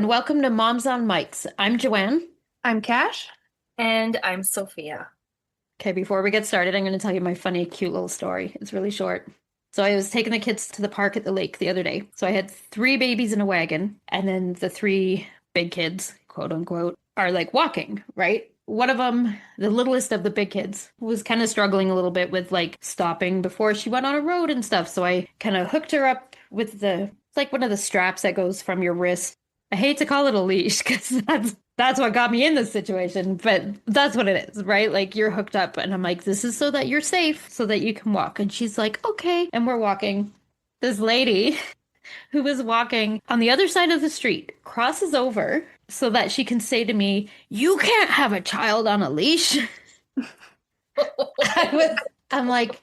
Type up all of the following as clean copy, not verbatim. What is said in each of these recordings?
and welcome to Moms on Mics. I'm Joanne. I'm Cash. And I'm Sophia. Okay, before we get started, I'm going to tell you my funny, cute little story. It's really short. So I was taking the kids to the park at the lake the other day. So I had three babies in a wagon, and then the three big kids, quote unquote, are like walking, right? One of them, the littlest of the big kids, was kind of struggling a little bit with like stopping before she went on a road and stuff. So I kind of hooked her up with like one of the straps that goes from your wrist. I hate to call it a leash because that's what got me in this situation, but that's what it is, right? Like you're hooked up and I'm like, this is so that you're safe, so that you can walk. And she's like, okay. And we're walking. This lady who was walking on the other side of the street crosses over so that she can say to me, you can't have a child on a leash. I'm like,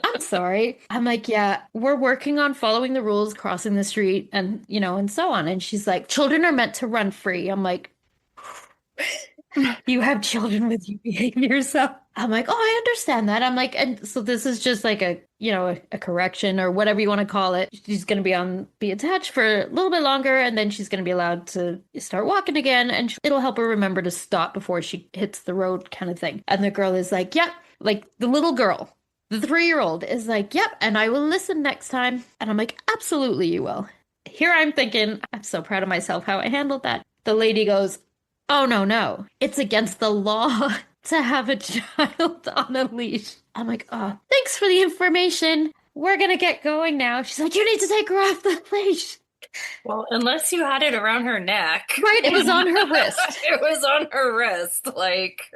I'm sorry. I'm like, yeah, we're working on following the rules, crossing the street and, and so on. And she's like, children are meant to run free. I'm like, you have children with you, behave yourself. I'm like, oh, I understand that. I'm like, and so this is just like a correction or whatever you want to call it. She's going to be attached for a little bit longer, and then she's going to be allowed to start walking again, and it'll help her remember to stop before she hits the road kind of thing. And the girl is like, yep, like the little girl. The 3-year-old is like, yep, and I will listen next time. And I'm like, absolutely, you will. Here I'm thinking, I'm so proud of myself how I handled that. The lady goes, oh, no. It's against the law to have a child on a leash. I'm like, oh, thanks for the information. We're going to get going now. She's like, you need to take her off the leash. Well, unless you had it around her neck. Right, it was on her wrist. It was on her wrist, like.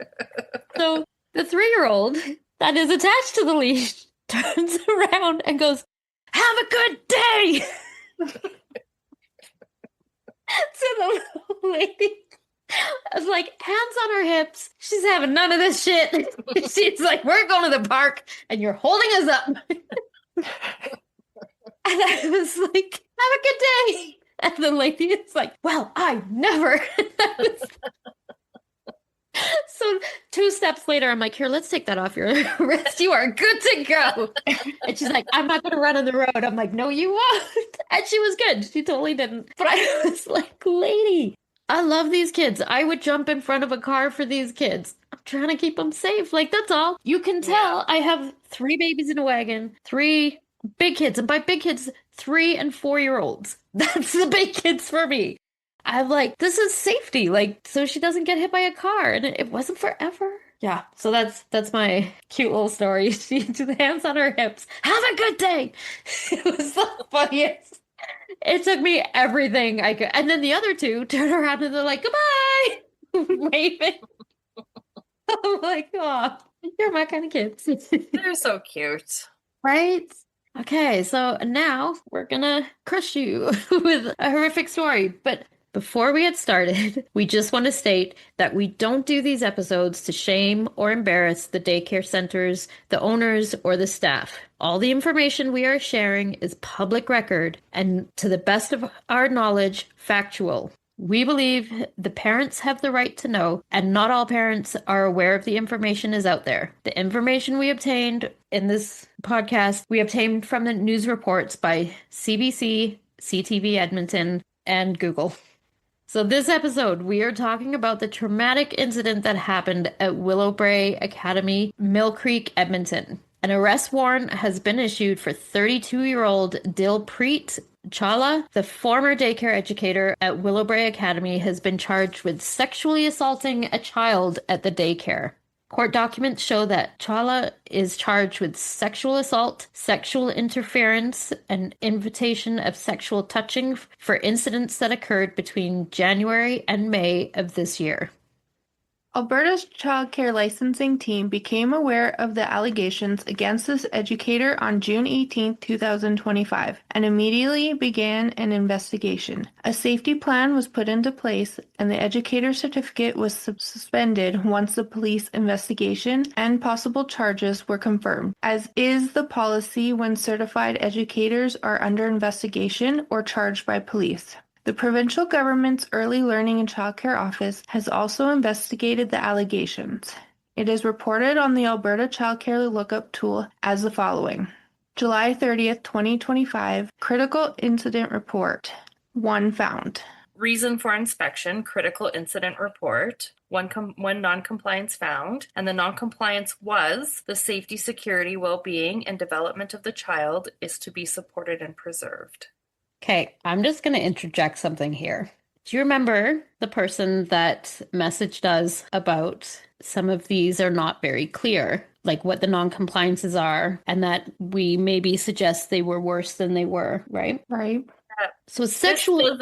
So the 3-year-old that is attached to the leash turns around and goes, have a good day. To the little lady. I was like, hands on her hips. She's having none of this shit. She's like, we're going to the park and you're holding us up. And I was like, have a good day. And the lady is like, well, I never. So 2 steps later, I'm like, here, let's take that off your wrist. You are good to go. And she's like, I'm not going to run on the road. I'm like, no, you won't. And she was good. She totally didn't. But I was like, lady, I love these kids. I would jump in front of a car for these kids. I'm trying to keep them safe. Like, that's all. You can tell I have 3 babies in a wagon, 3 big kids. And by big kids, 3 and 4-year-olds. That's the big kids for me. I'm like, this is safety, like, so she doesn't get hit by a car, and it wasn't forever. Yeah, so that's my cute little story. She did hands on her hips. Have a good day. It was the funniest. It took me everything I could, and then the other 2 turn around and they're like, goodbye, waving. I'm like, oh, you're my kind of kids. They're so cute, right? Okay, so now we're gonna crush you with a horrific story, but before we get started, we just want to state that we don't do these episodes to shame or embarrass the daycare centers, the owners, or the staff. All the information we are sharing is public record and, to the best of our knowledge, factual. We believe the parents have the right to know, and not all parents are aware of the information is out there. The information we obtained in this podcast, we obtained from the news reports by CBC, CTV Edmonton, and Google. So this episode, we are talking about the traumatic incident that happened at Willowbrae Academy Millcreek Edmonton. An arrest warrant has been issued for 32-year-old Dilpreet Chawla. The former daycare educator at Willowbrae Academy has been charged with sexually assaulting a child at the daycare. Court documents show that Chawla is charged with sexual assault, sexual interference, and invitation of sexual touching for incidents that occurred between January and May of this year. Alberta's child care licensing team became aware of the allegations against this educator on June 18, 2025, and immediately began an investigation. A safety plan was put into place, and the educator's certificate was suspended once the police investigation and possible charges were confirmed, as is the policy when certified educators are under investigation or charged by police. The provincial government's Early Learning and Childcare Office has also investigated the allegations. It is reported on the Alberta Childcare Lookup tool as the following. July 30th, 2025, Critical Incident Report. 1 found. reason for inspection, critical incident report, one non-compliance found, and the non-compliance was the safety, security, well-being, and development of the child is to be supported and preserved. Okay, I'm just going to interject something here. Do you remember the person that messaged us about some of these are not very clear, like what the non-compliances are, and that we maybe suggest they were worse than they were, right? Right. So sexual,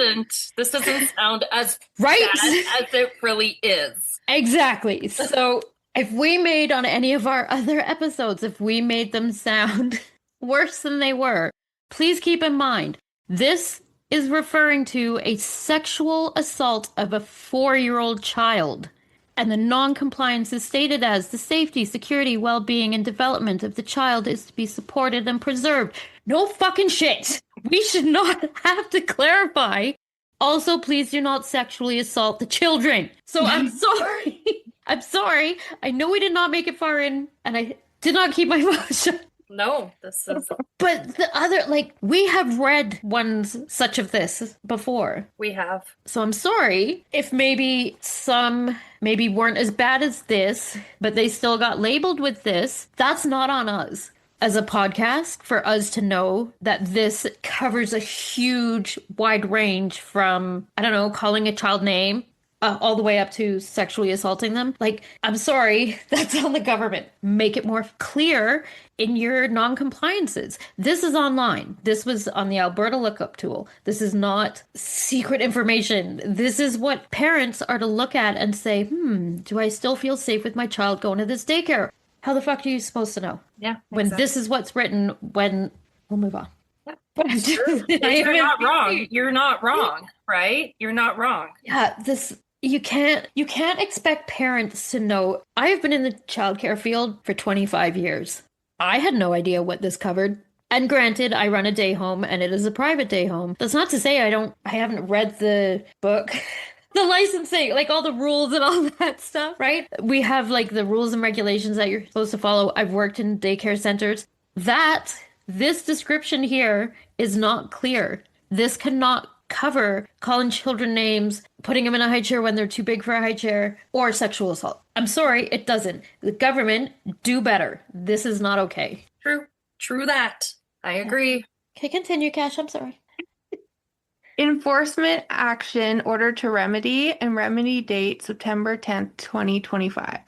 This doesn't sound as right? bad as it really is. Exactly. So if we made on any of our other episodes, if we made them sound worse than they were, please keep in mind, this is referring to a sexual assault of a 4-year-old child. And the non-compliance is stated as the safety, security, well-being, and development of the child is to be supported and preserved. No fucking shit. We should not have to clarify. Also, please do not sexually assault the children. So I'm sorry. I'm sorry. I know we did not make it far in, and I did not keep my mouth shut. No, this is. But the other, like, we have read ones such of this before. We have. So I'm sorry if maybe some maybe weren't as bad as this, but they still got labeled with this. That's not on us as a podcast for us to know that this covers a huge wide range from, I don't know, calling a child name all the way up to sexually assaulting them. Like, I'm sorry, that's on the government. Make it more clear in your non-compliances. This is online. This was on the Alberta lookup tool. This is not secret information. This is what parents are to look at and say, do I still feel safe with my child going to this daycare? How the fuck are you supposed to know? Yeah. When exactly. this is what's written, when we'll move on. Yeah. You're not wrong. You're not wrong, right? You're not wrong. Yeah, this you can't expect parents to know. I have been in the childcare field for 25 years. I had no idea what this covered. And granted, I run a day home and it is a private day home. That's not to say I haven't read the book. The licensing, like all the rules and all that stuff, right? We have like the rules and regulations that you're supposed to follow. I've worked in daycare centers. This description here is not clear. This cannot cover calling children names, putting them in a high chair when they're too big for a high chair, or sexual assault. I'm sorry, it doesn't. The government, do better. This is not okay. True that. I agree. Okay, continue, Cash. I'm sorry. Enforcement action order to remedy and remedy date September 10th, 2025.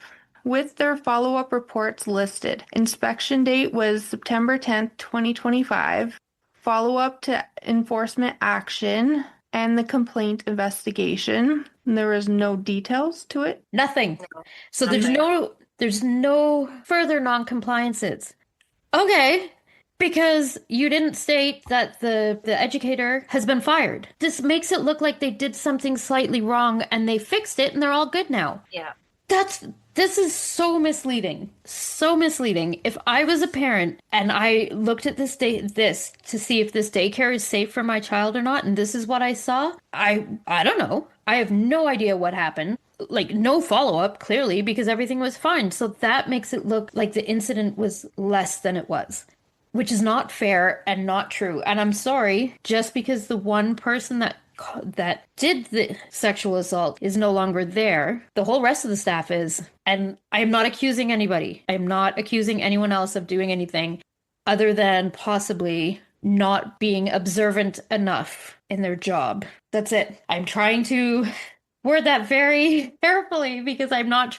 With their follow-up reports listed. Inspection date was September 10th, 2025. Follow-up to enforcement action and the complaint investigation. And there was no details to it. Nothing. No. So there's no further non-compliances. Okay. Because you didn't state that the educator has been fired. This makes it look like they did something slightly wrong and they fixed it and they're all good now. Yeah. This is so misleading. So misleading. If I was a parent and I looked at this to see if this daycare is safe for my child or not, and this is what I saw, I don't know. I have no idea what happened. Like, no follow-up, clearly, because everything was fine. So that makes it look like the incident was less than it was. Which is not fair and not true. And I'm sorry, just because the one person that did the sexual assault is no longer there, the whole rest of the staff is. And I am not accusing anybody. I am not accusing anyone else of doing anything other than possibly not being observant enough in their job. That's it. I'm trying to word that very carefully because I'm not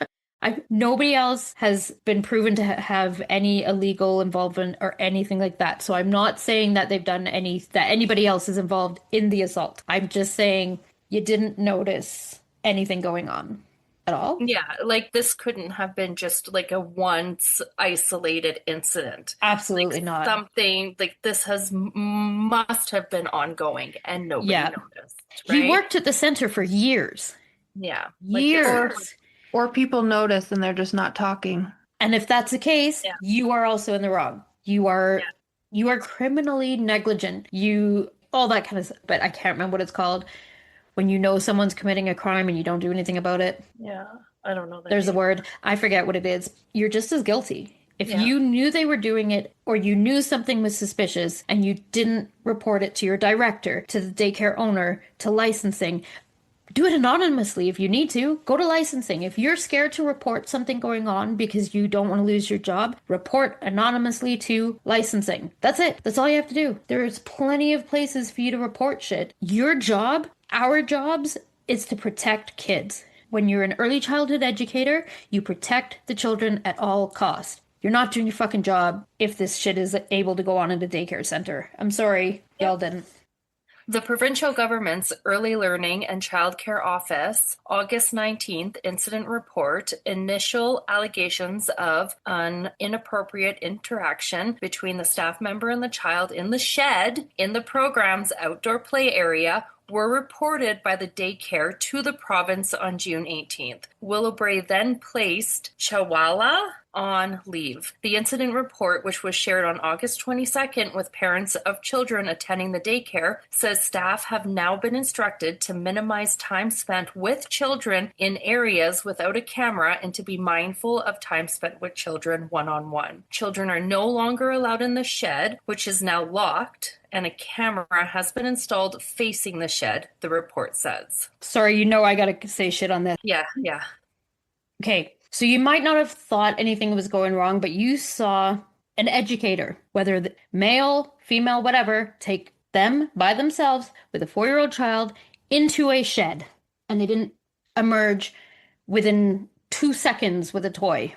nobody else has been proven to have any illegal involvement or anything like that. So I'm not saying that they've done that anybody else is involved in the assault. I'm just saying you didn't notice anything going on at all. Yeah, like this couldn't have been just like a once isolated incident. Absolutely like not. Something like this must have been ongoing and nobody noticed. Right? He worked at the center for years. Yeah. Years. Or people notice and they're just not talking. And if that's the case, you are also in the wrong. You are criminally negligent. All that kind of stuff. But I can't remember what it's called. When you know someone's committing a crime and you don't do anything about it. Yeah, I don't know. There's a word. I forget what it is. You're just as guilty. If you knew they were doing it or you knew something was suspicious and you didn't report it to your director, to the daycare owner, to licensing, Do it anonymously if you need to. Go to licensing. If you're scared to report something going on because you don't want to lose your job, report anonymously to licensing. That's it. That's all you have to do. There's plenty of places for you to report shit. Your job, our jobs, is to protect kids. When you're an early childhood educator, you protect the children at all costs. You're not doing your fucking job if this shit is able to go on in a daycare center. I'm sorry, y'all didn't. The provincial government's Early Learning and Childcare Office, August 19th incident report, initial allegations of an inappropriate interaction between the staff member and the child in the shed in the program's outdoor play area were reported by the daycare to the province on June 18th. Willowbrae then placed Chawala on leave. The incident report, which was shared on August 22nd with parents of children attending the daycare, says staff have now been instructed to minimize time spent with children in areas without a camera and to be mindful of time spent with children one-on-one. Children are no longer allowed in the shed, which is now locked, and a camera has been installed facing the shed, the report says. Sorry, you know I gotta say shit on this. Yeah. Okay, so you might not have thought anything was going wrong, but you saw an educator, whether male, female, whatever, take them by themselves with a 4-year-old child into a shed, and they didn't emerge within 2 seconds with a toy.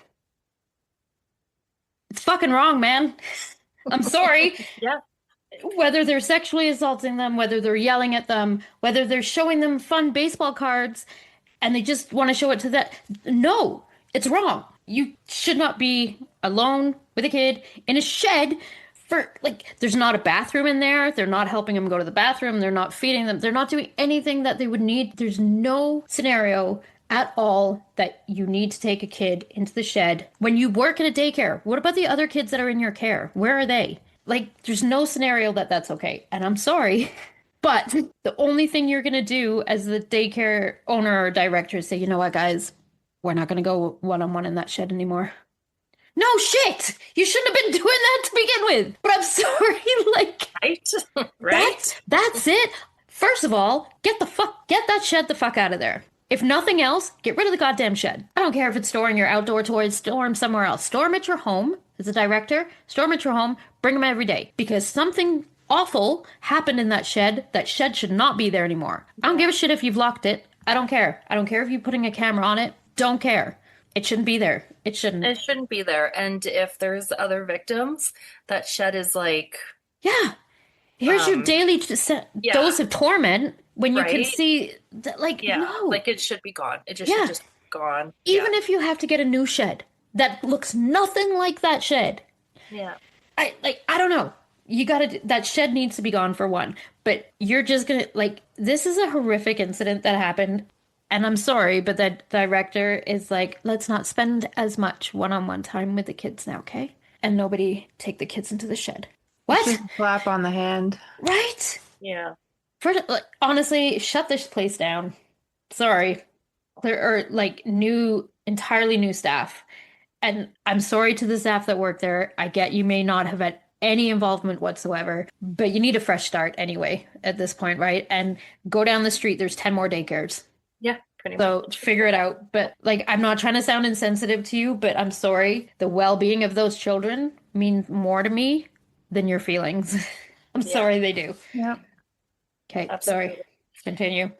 It's fucking wrong, man. I'm sorry. Yeah. Whether they're sexually assaulting them, whether they're yelling at them, whether they're showing them fun baseball cards and they just want to show it to that. No, it's wrong. You should not be alone with a kid in a shed for, like, there's not a bathroom in there. They're not helping them go to the bathroom. They're not feeding them. They're not doing anything that they would need. There's no scenario at all that you need to take a kid into the shed. When you work in a daycare, what about the other kids that are in your care? Where are they? Like, there's no scenario that that's okay. And I'm sorry, but the only thing you're going to do as the daycare owner or director is say, you know what, guys, we're not going to go one-on-one in that shed anymore. No shit! You shouldn't have been doing that to begin with. But I'm sorry, like, Right? That's it. First of all, get that shed the fuck out of there. If nothing else, get rid of the goddamn shed. I don't care if it's storing your outdoor toys, store them somewhere else. Store them at your home. As a director, store them at your home, bring them every day. Because something awful happened in that shed. That shed should not be there anymore. I don't give a shit if you've locked it. I don't care. I don't care if you're putting a camera on it. Don't care. It shouldn't be there. It shouldn't. It shouldn't be there. And if there's other victims, that shed is like... Yeah. Here's your daily dose of torment when you can see that, like, no. Like, it should be gone. It just should just be gone. Even if you have to get a new shed that looks nothing like that shed. Yeah. I don't know. That shed needs to be gone for one. But you're just gonna, like, this is a horrific incident that happened. And I'm sorry, but that director is like, let's not spend as much one-on-one time with the kids now, okay? And nobody take the kids into the shed. What? Just a slap on the hand. Right? Yeah. Honestly, shut this place down. Sorry. Entirely new staff. And I'm sorry to the staff that work there. I get you may not have had any involvement whatsoever, but you need a fresh start anyway at this point, right? And go down the street, there's 10 more daycares. Yeah, pretty So much. figure it out. But, like, I'm not trying to sound insensitive to you, but I'm sorry. The well-being of those children means more to me than your feelings. I'm sorry they do. Yeah. Okay, Absolutely. sorry. Continue.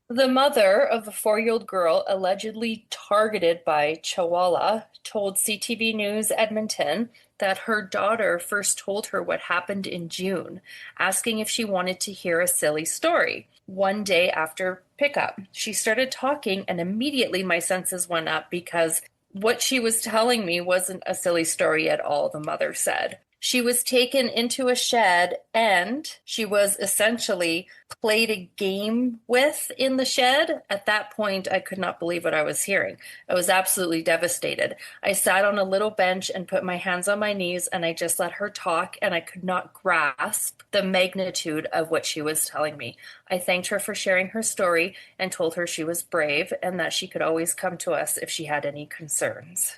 The mother of the 4-year-old girl allegedly targeted by Chawala told CTV News Edmonton that her daughter first told her what happened in June, asking if she wanted to hear a silly story. One day after pickup, she started talking, and immediately my senses went up because what she was telling me wasn't a silly story at all, the mother said. She was taken into a shed and she was essentially played a game with in the shed. At that point, I could not believe what I was hearing. I was absolutely devastated. I sat on a little bench and put my hands on my knees and I just let her talk, and I could not grasp the magnitude of what she was telling me. I thanked her for sharing her story and told her she was brave and that she could always come to us if she had any concerns.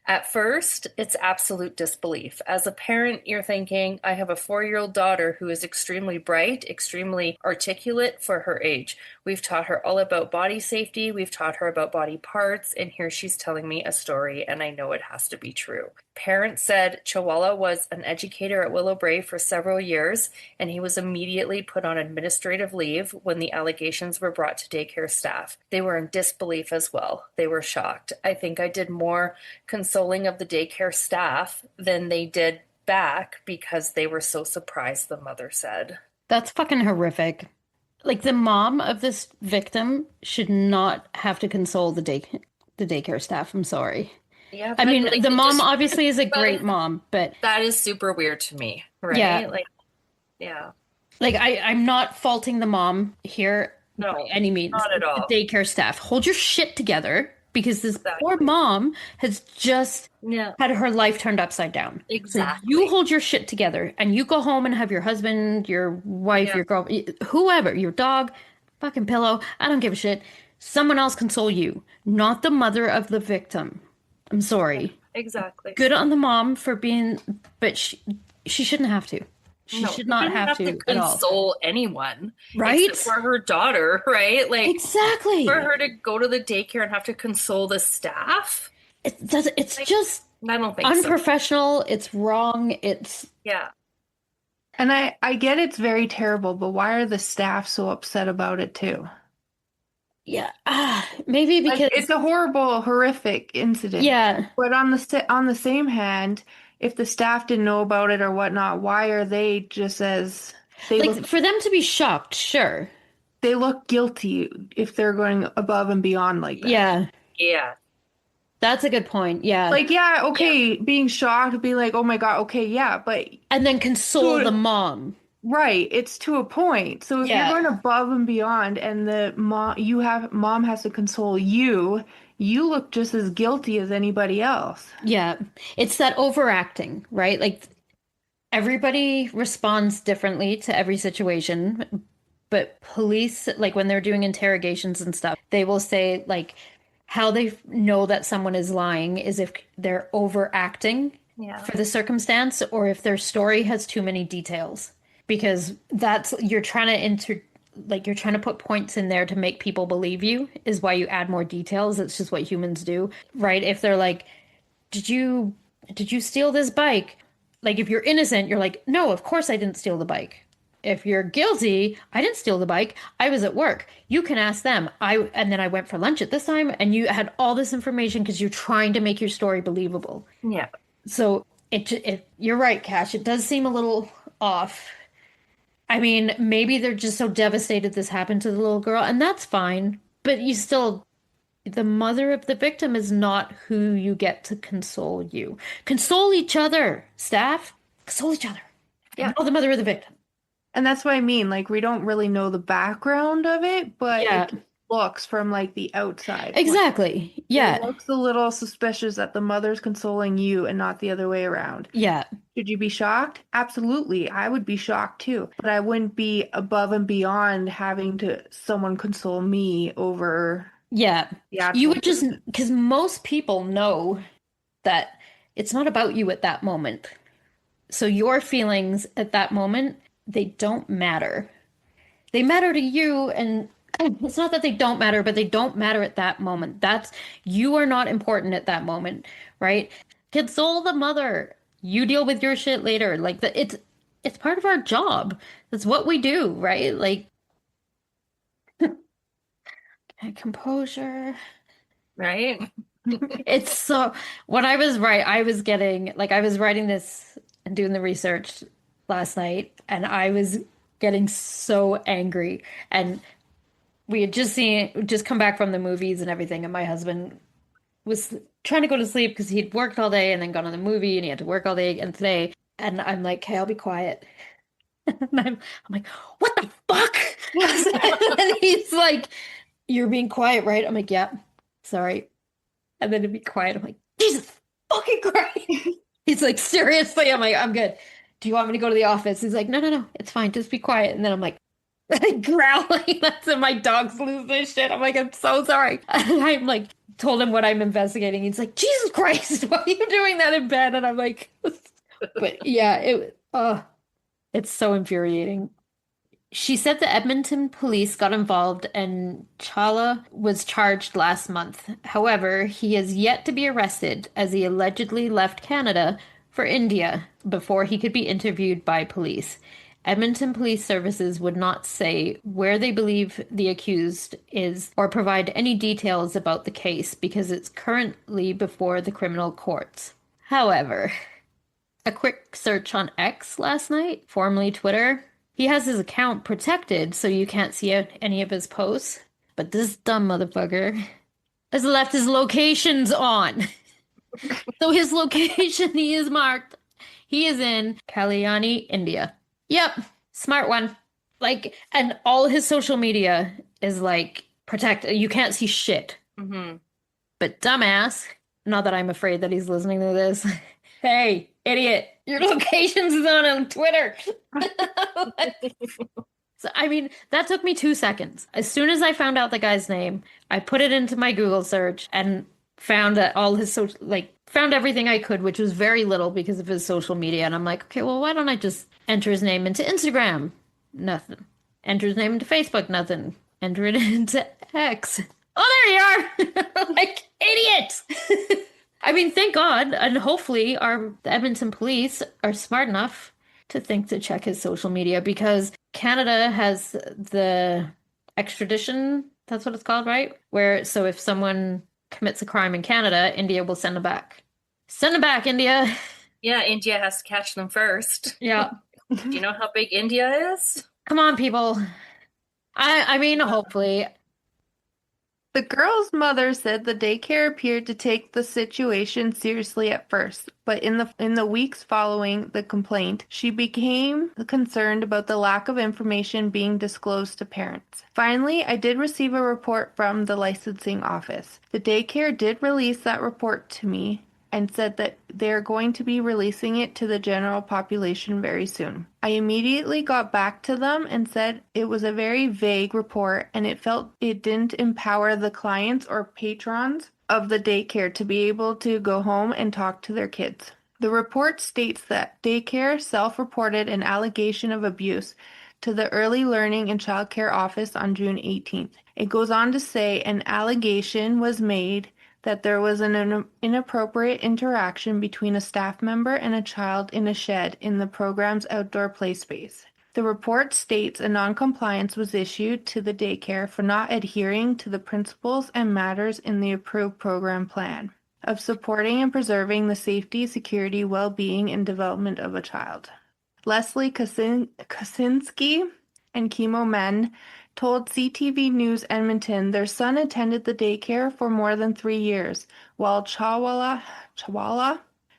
At first, it's absolute disbelief. As a parent, you're thinking, I have a 4-year-old daughter who is extremely bright, extremely articulate for her age. We've taught her all about body safety, we've taught her about body parts, and here she's telling me a story, and I know it has to be true. Parents said Chihuahua was an educator at Willowbrae for several years, and he was immediately put on administrative leave when the allegations were brought to daycare staff. They were in disbelief as well. They were shocked. I think I did more consoling of the daycare staff than they did back because they were so surprised, the mother said. That's fucking horrific. Like the mom of this victim should not have to console the daycare staff. I'm sorry. Yeah, I but mean, like the they mom just, obviously is a great but mom, but that is super weird to me, yeah, right? Like, yeah, like I'm not faulting the mom here by no, any means. not at It's the all. daycare staff. Hold your shit together because this poor Exactly. mom has just Yeah, had her life turned upside down. So you exactly. hold your shit together and you go home and have your husband, your wife, Yeah, your girl, whoever, your dog, fucking pillow. I don't give a shit. Someone else console you, not the mother of the victim. I'm yeah, sorry. exactly. Good on the mom for being, but she shouldn't have to. She No, should she not didn't have have to to at all. console anyone except Right? for her daughter, right? Like, for Exactly. her to go to the daycare and have to console the staff? It's Like, just I don't think so. unprofessional. It's wrong. It's Yeah. And I get it's very terrible, but why are the staff so upset about it too? yeah. Maybe Like because it's a horrible, horrific incident. yeah. But on the same hand, if the staff didn't know about it or whatnot, why are they just as Like for them to be shocked, sure. they look guilty if they're going above and beyond like that? Yeah. Yeah. That's a good point. Yeah. Like, yeah, Yeah. okay, being shocked, be like, oh my God, okay, yeah, but And then console the to mom. right, it's to a point. So if you're Yeah. going above and beyond and the mom has to console you, you look just as guilty as anybody else. Yeah. It's that overacting, right? Like everybody responds differently to every situation, but police, like when they're doing interrogations and stuff, they will say like how they know that someone is lying is if they're overacting Yeah. for the circumstance or if their story has too many details. Because that's you're trying to you're trying to put points in there to make people believe you is why you add more details. It's just what humans do, right? If they're like, did you did you steal this bike? Like if you're innocent, you're like, no, of course I didn't steal the bike. If you're guilty, I didn't steal the bike. I was at work. You can ask them. And then I went for lunch at this time and you had all this information because you're trying to make your story believable. Yeah. So you're right, Cash. It does seem a little off. I mean, maybe they're just so devastated this happened to the little girl, and that's fine. But the mother of the victim is not who you get to console you. Console each other, staff. Console each other. Yeah. And not the mother of the victim. And that's what I mean. Like, we don't really know the background of it, but Yeah, it looks from like the outside. exactly. It Yeah, looks a little suspicious that the mother's consoling you and not the other way around. yeah, Should you be shocked? Absolutely. I would be shocked too. But I wouldn't be above and beyond having to someone console me over yeah. the You actual would just, person. because most people know that it's not about you at that moment. So your feelings at that moment, they don't matter. They matter to you, and it's not that they don't matter, but they don't matter at that moment. That's you are not important at that moment, right? Console the mother. You deal with your shit later. Like it's part of our job. That's what we do, right? Like composure. Right? It's so when I was getting like I was writing this and doing the research last night, and I was getting so angry. And we had just come back from the movies and everything, and my husband was trying to go to sleep because he'd worked all day and then gone on the movie and he had to work all day and today. And I'm like, okay, I'll be quiet. And I'm like, what the fuck? And he's like, you're being quiet, right? I'm like, yeah, sorry. And then to be quiet, I'm like, Jesus fucking Christ. He's like, seriously? I'm like, I'm good. Do you want me to go to the office? He's like, no, no, no, it's fine. Just be quiet. And then I'm like, growling. That's when my dogs lose their shit. I'm like, I'm so sorry. And I'm like, told him what I'm investigating. He's like, Jesus Christ, why are you doing that in bed? And I'm like, but yeah, it's so infuriating. She said the Edmonton police got involved and Chawla was charged last month. However, he is yet to be arrested as he allegedly left Canada for India before he could be interviewed by police. Edmonton Police Services would not say where they believe the accused is or provide any details about the case because it's currently before the criminal courts. However, a quick search on X last night, formerly Twitter, he has his account protected so you can't see any of his posts. But this dumb motherfucker has left his locations on. So his location, he is marked. He is in Kalyani, India. Yep, smart one. Like, and all his social media is like protected. You can't see shit. Mm-hmm. But dumbass, not that I'm afraid that he's listening to this. Hey, idiot, your location's on Twitter. So, I mean, that took me 2 seconds. As soon as I found out the guy's name, I put it into my Google search and found that all his social, like, found everything I could, which was very little because of his social media. And I'm like, okay, well, why don't I just enter his name into Instagram? Nothing. Enter his name into Facebook? Nothing. Enter it into X. Oh, there you are! Like, idiot! I mean, thank God, and hopefully the Edmonton police are smart enough to think to check his social media because Canada has the extradition, that's what it's called, right? So if someone commits a crime in Canada, India will send them back. Send them back, India. Yeah, India has to catch them first. Yeah. Do you know how big India is? Come on, people. I mean, hopefully. The girl's mother said the daycare appeared to take the situation seriously at first, but in the weeks following the complaint, she became concerned about the lack of information being disclosed to parents. Finally, I did receive a report from the licensing office. The daycare did release that report to me and said that they're going to be releasing it to the general population very soon. I immediately got back to them and said it was a very vague report and it felt it didn't empower the clients or patrons of the daycare to be able to go home and talk to their kids. The report states that daycare self-reported an allegation of abuse to the Early Learning and Child Care Office on June 18th. It goes on to say an allegation was made that there was an inappropriate interaction between a staff member and a child in a shed in the program's outdoor play space. The report states a noncompliance was issued to the daycare for not adhering to the principles and matters in the approved program plan of supporting and preserving the safety, security, well-being, and development of a child. Leslie Kaczynski and Chemo Men told CTV News Edmonton their son attended the daycare for more than 3 years, while Chawla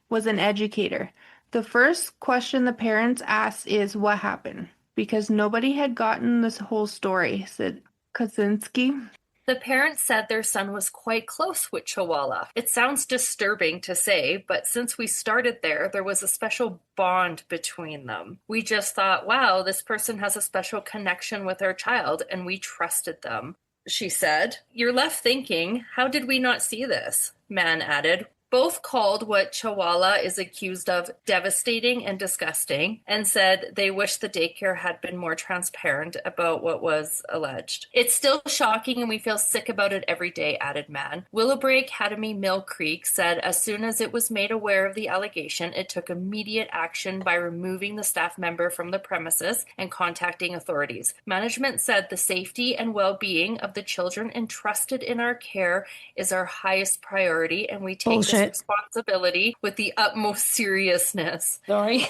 was an educator. The first question the parents asked is, what happened? Because nobody had gotten this whole story, said Kaczynski. The parents said their son was quite close with Chawla. It sounds disturbing to say, but since we started there was a special bond between them. We just thought, wow, this person has a special connection with our child, and we trusted them. She said, "You're left thinking, how did we not see this?" Man added. Both called what Chawla is accused of devastating and disgusting and said they wish the daycare had been more transparent about what was alleged. "It's still shocking and we feel sick about it every day," added Man. Willowbrae Academy Millcreek said as soon as it was made aware of the allegation, it took immediate action by removing the staff member from the premises and contacting authorities. Management said the safety and well-being of the children entrusted in our care is our highest priority and we take this responsibility with the utmost seriousness. Sorry.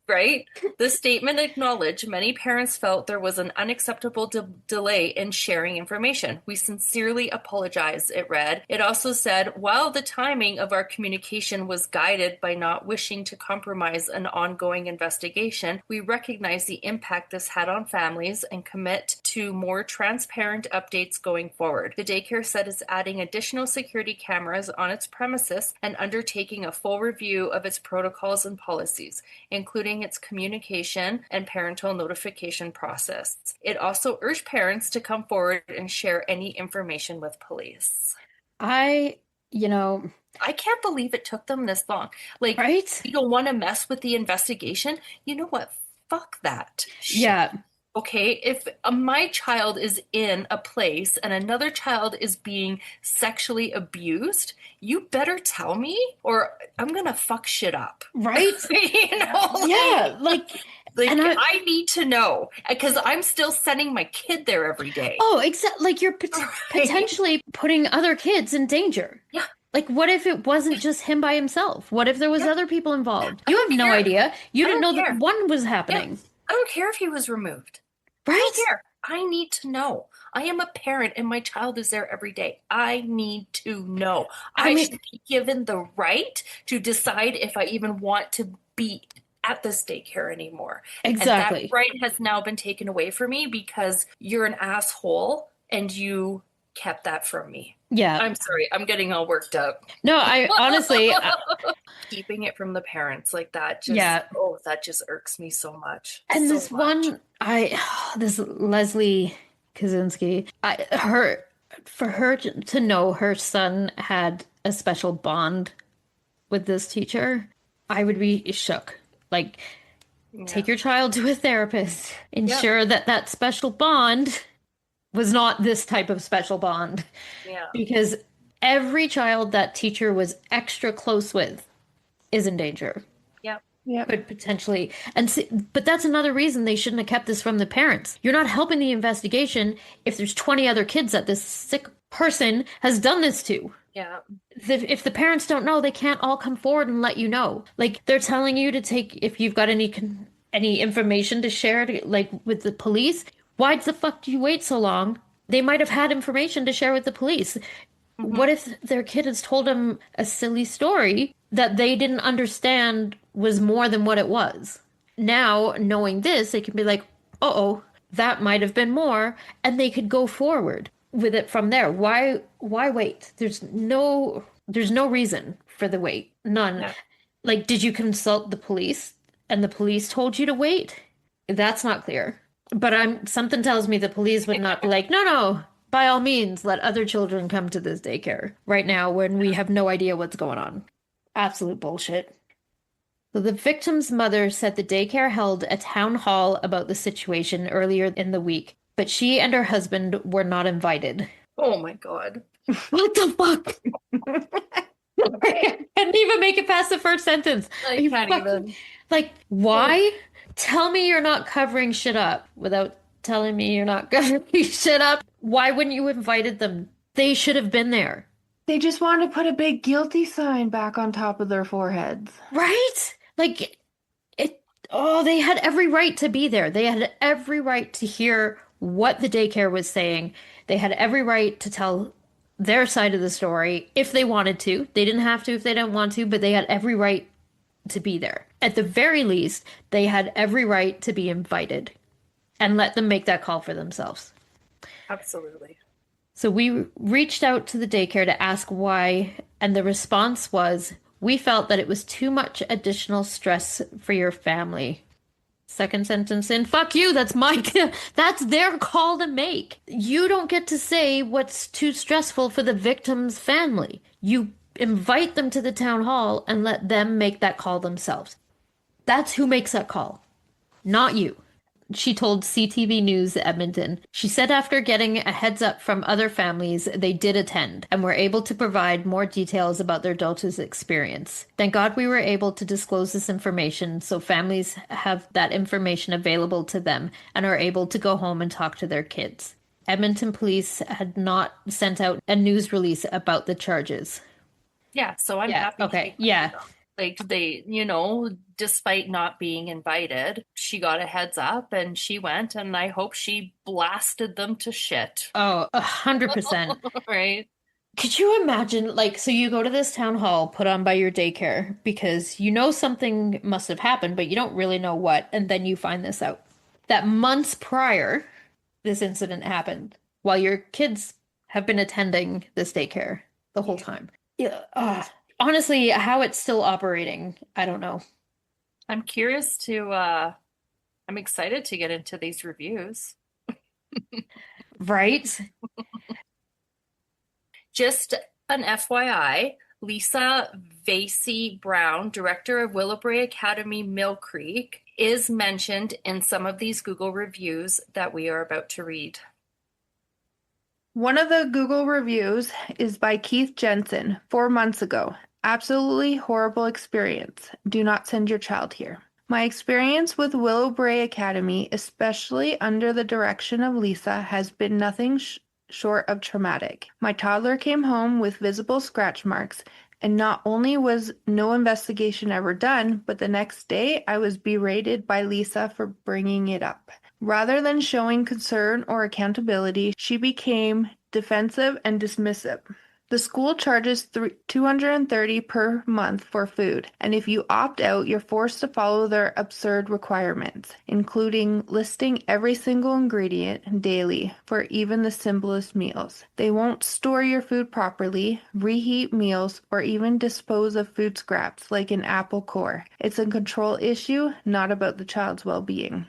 Right? The statement acknowledged many parents felt there was an unacceptable delay in sharing information. "We sincerely apologize," it read. It also said, while the timing of our communication was guided by not wishing to compromise an ongoing investigation, we recognize the impact this had on families and commit to more transparent updates going forward. The daycare said it's adding additional security cameras on its premises and undertaking a full review of its protocols and policies, including its communication and parental notification process. It also urged parents to come forward and share any information with police. I, you know, I can't believe it took them this long. Like, right? you don't want to mess with the investigation. You know what? Fuck that shit. Yeah. Okay, if my child is in a place and another child is being sexually abused, you better tell me or I'm gonna fuck shit up. Right? You know, Yeah. And I, I need to know because I'm still sending my kid there every day. oh, exactly. Like you're Right? potentially putting other kids in danger. Yeah, Like, what if it wasn't just him by himself? What if there was yeah. other people involved? I You don't have no care. idea. You I didn't don't know that care. one was Yeah, happening, I don't care if he was removed. I don't right? care. I need to know. I am a parent and my child is there every day. I need to know. I I mean, should be given the right to decide if I even want to be at this daycare anymore. And that exactly. right has now been taken away from me because you're an asshole and you kept that from me. Yeah. I'm sorry, I'm getting all worked up. No, I honestly, Keeping it from the parents like that just, yeah. oh, that just irks me so much. And So this much. one, this Leslie Kaczynski, for her to know her son had a special bond with this teacher, I would be shook. Like, Yeah. take your child to a therapist, Yep. ensure that that special bond was not this type of special bond, Yeah. because every child that teacher was extra close with is in danger. Yep. Yep. Could potentially, and see, but that's another reason they shouldn't have kept this from the parents. You're not helping the investigation if there's 20 other kids that this sick person has done this to. Yeah. If the parents don't know, they can't all come forward and let you know. Like they're telling you to take if you've got any information to share like with the police. Why the fuck do you wait so long? They might have had information to share with the police. Hmm. What if their kid has told them a silly story that they didn't understand was more than what it was? Now, knowing this, they can be like, "Uh-oh, that might have been more," and they could go forward with it from there. Why wait? There's no reason for the wait. None. Yeah. Like, did you consult the police and the police told you to wait? That's not clear. But something tells me the police would not be like, no, no, by all means, let other children come to this daycare right now when we have no idea what's going on. Absolute bullshit. So the victim's mother said the daycare held a town hall about the situation earlier in the week, but she and her husband were not invited. Oh my God. What the fuck? I couldn't even make it past the first sentence. Are I you can't fucking even. like why? Tell me you're not covering shit up without telling me you're not covering shit up. Why wouldn't you have invited them? They should have been there. They just want to put a big guilty sign back on top of their foreheads. Right? Like it oh, they had every right to be there. They had every right to hear what the daycare was saying. They had every right to tell their side of the story if they wanted to. They didn't have to if they didn't want to, but they had every right to be there. At the very least, they had every right to be invited and let them make that call for themselves. Absolutely. So we reached out to the daycare to ask why, and the response was, we felt that it was too much additional stress for your family. Second sentence in, fuck you, that's their call to make. You don't get to say what's too stressful for the victim's family. You invite them to the town hall and let them make that call themselves. That's who makes that call, not you. She told CTV News Edmonton. She said after getting a heads up from other families, they did attend and were able to provide more details about their daughter's experience. Thank God we were able to disclose this information so families have that information available to them and are able to go home and talk to their kids. Edmonton police had not sent out a news release about the charges. Yeah. So I'm Yeah, happy okay, she yeah. like they, despite not being invited, she got a heads up and she went and I hope she blasted them to shit. Oh, 100%. Right? Could you imagine, like, so you go to this town hall put on by your daycare because you know something must have happened, but you don't really know what, and then you find this out. That months prior, this incident happened while your kids have been attending this daycare the whole Yeah. time. Yeah. Honestly, how it's still operating, I don't know. I'm curious to I'm excited to get into these reviews. Right? Just An FYI, Lisa Vasey Brown, director of Willowbrae Academy Millcreek, is mentioned in some of these Google reviews that we are about to read. One of the Google reviews is by Keith Jensen, 4 months ago. Absolutely horrible experience. Do not send your child here. My experience with Willowbrae Academy, especially under the direction of Lisa, has been nothing short of traumatic. My toddler came home with visible scratch marks, and not only was no investigation ever done, but the next day I was berated by Lisa for bringing it up. Rather than showing concern or accountability, she became defensive and dismissive. The school charges $230 per month for food, and if you opt out, you're forced to follow their absurd requirements, including listing every single ingredient daily for even the simplest meals. They won't store your food properly, reheat meals, or even dispose of food scraps like an apple core. It's a control issue, not about the child's well-being.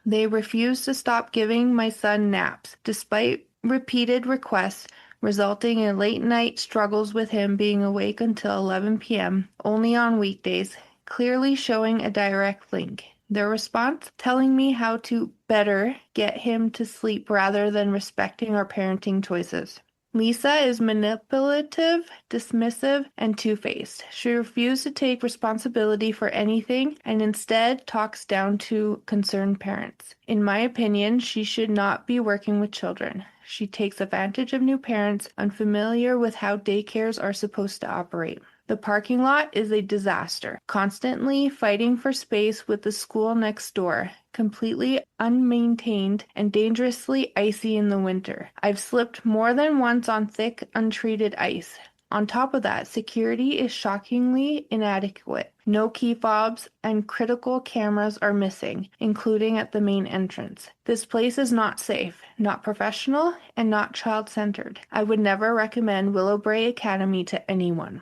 They refuse to stop giving my son naps, despite repeated requests, resulting in late-night struggles with him being awake until 11 p.m., only on weekdays, clearly showing a direct link. Their response? Telling me how to better get him to sleep rather than respecting our parenting choices. Lisa is manipulative, dismissive, and two-faced. She refuses to take responsibility for anything and instead talks down to concerned parents. In my opinion, she should not be working with children. She takes advantage of new parents unfamiliar with how daycares are supposed to operate. The parking lot is a disaster, constantly fighting for space with the school next door, completely unmaintained and dangerously icy in the winter. I've slipped more than once on thick, untreated ice. On top of that, security is shockingly inadequate. No key fobs and critical cameras are missing, including at the main entrance. This place is not safe, not professional, and not child-centered. I would never recommend Willowbrae Academy to anyone.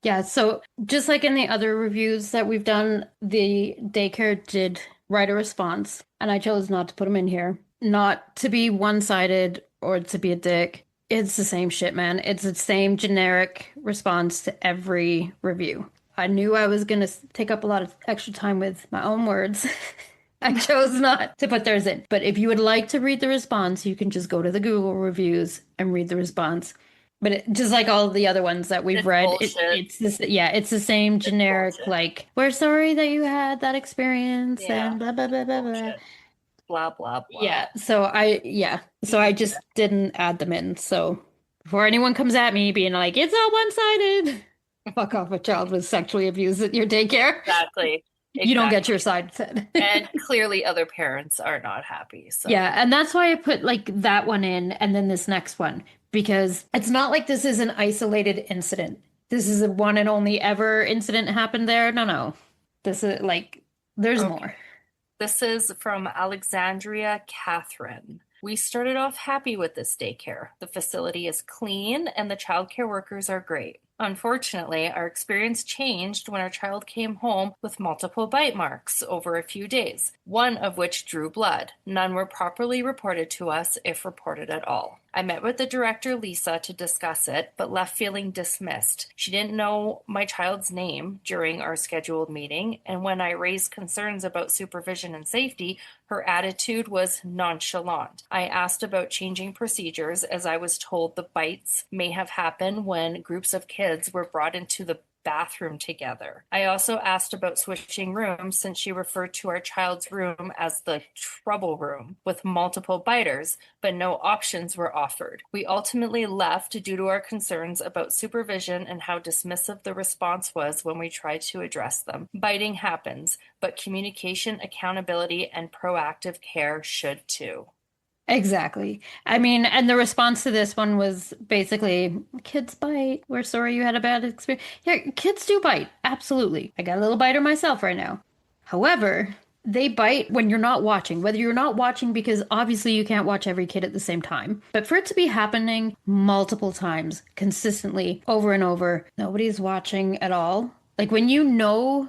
Yeah, so just like in the other reviews that we've done, the daycare did write a response, and I chose not to put them in here. Not to be one-sided or to be a dick. It's the same shit, man. It's the same generic response to every review. I knew I was gonna take up a lot of extra time with my own words. I chose not to put theirs in. But if you would like to read the response, you can just go to the Google reviews and read the response. But just like all the other ones that we've It's read, bullshit. it's this, yeah, it's the same generic, bullshit. like, we're sorry that you had that experience Yeah. and blah, blah, blah, blah, blah. Bullshit. Blah, blah, blah. So I just didn't add them in. So before anyone comes at me being like, it's all one-sided, fuck off, a child was sexually abused at your daycare. Exactly. You don't get your side said. And clearly other parents are not happy. So Yeah, and that's why I put like that one in and then this next one, because it's not like this is an isolated incident. This is a one and only ever incident happened there. No. This is like, there's more. This is from Alexandria Catherine. We started off happy with this daycare. The facility is clean and the childcare workers are great. Unfortunately, our experience changed when our child came home with multiple bite marks over a few days, one of which drew blood. None were properly reported to us, if reported at all. I met with the director, Lisa, to discuss it, but left feeling dismissed. She didn't know my child's name during our scheduled meeting, and when I raised concerns about supervision and safety, her attitude was nonchalant. I asked about changing procedures, as I was told the bites may have happened when groups of kids were brought into the bathroom together. I also asked about switching rooms since she referred to our child's room as the trouble room with multiple biters, but no options were offered. We ultimately left due to our concerns about supervision and how dismissive the response was when we tried to address them. Biting happens, but communication, accountability, and proactive care should too. Exactly. I mean, and the response to this one was basically, kids bite. We're sorry you had a bad experience. Yeah, kids do bite. Absolutely. I got a little biter myself right now. However, they bite when you're not watching, whether you're not watching because obviously you can't watch every kid at the same time. But for it to be happening multiple times, consistently, over and over, nobody's watching at all. Like when you know